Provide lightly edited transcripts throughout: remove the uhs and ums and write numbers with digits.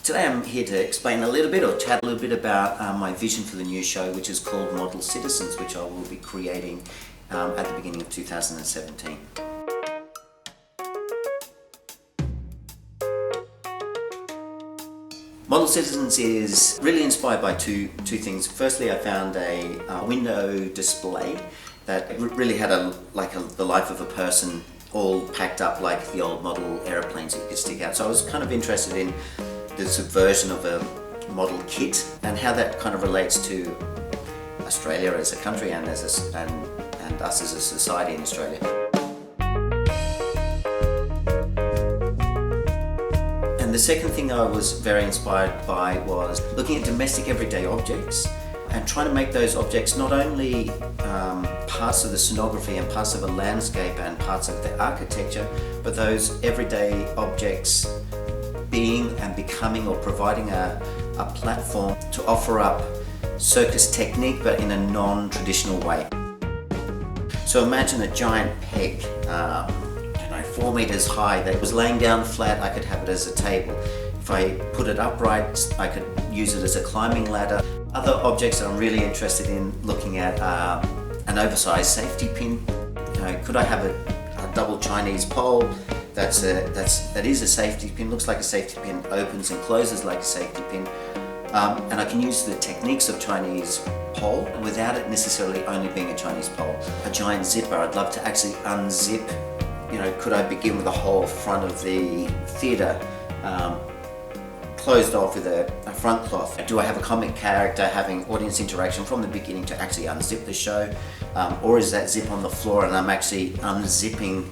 Today I'm here to explain a little bit or chat a little bit about my vision for the new show, which is called Model Citizens, which I will be creating at the beginning of 2017. Model Citizens is really inspired by two things. Firstly, I found a window display that really had the life of a person all packed up like the old model aeroplanes that you could stick out. So I was kind of interested in the subversion of a model kit and how that kind of relates to Australia as a country and us as a society in Australia. And the second thing I was very inspired by was looking at domestic everyday objects and trying to make those objects not only parts of the scenography and parts of a landscape and parts of the architecture, but those everyday objects being and becoming or providing a platform to offer up circus technique but in a non-traditional way. So imagine a giant peg, 4 meters high that was laying down flat. I could have it as a table. If I put it upright, I could use it as a climbing ladder. Other objects that I'm really interested in looking at are an oversized safety pin. Could I have a double Chinese pole? That is a safety pin, looks like a safety pin, opens and closes like a safety pin. And I can use the techniques of Chinese pole without it necessarily only being a Chinese pole. A giant zipper, I'd love to actually unzip. Could I begin with the whole front of the theatre closed off with a front cloth? Do I have a comic character having audience interaction from the beginning to actually unzip the show? Or is that zip on the floor and I'm actually unzipping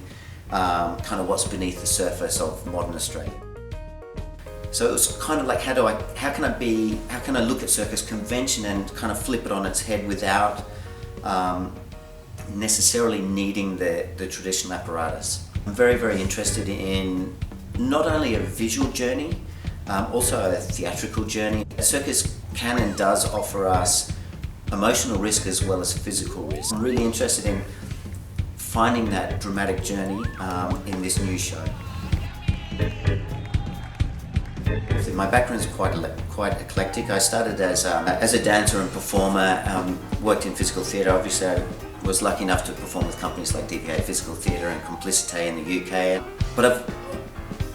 kind of what's beneath the surface of modern Australia? So it was kind of like how can I look at circus convention and kind of flip it on its head without necessarily needing the traditional apparatus. I'm very, very interested in not only a visual journey, also a theatrical journey. Circus can and does offer us emotional risk as well as physical risk. I'm really interested in finding that dramatic journey in this new show. My background is quite eclectic. I started as a dancer and performer, worked in physical theatre. Obviously, I was lucky enough to perform with companies like DPA Physical Theatre and Complicité in the UK. But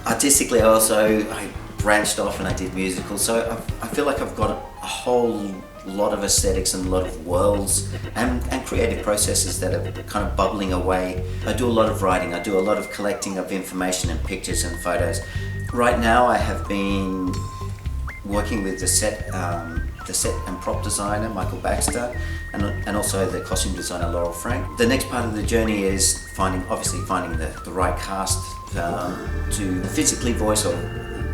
artistically, I branched off and I did musicals. So I feel like I've got a whole lot of aesthetics and a lot of worlds and creative processes that are kind of bubbling away. I do a lot of writing. I do a lot of collecting of information and pictures and photos. Right now, I have been working with the set and prop designer Michael Baxter and also the costume designer Laurel Frank. The next part of the journey is finding the right cast to physically voice or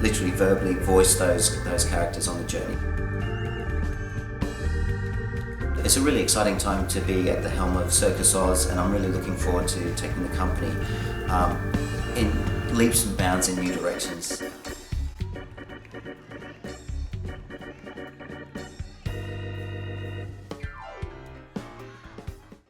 literally verbally voice those characters on the journey. It's a really exciting time to be at the helm of Circus Oz, and I'm really looking forward to taking the company in leaps and bounds in new directions.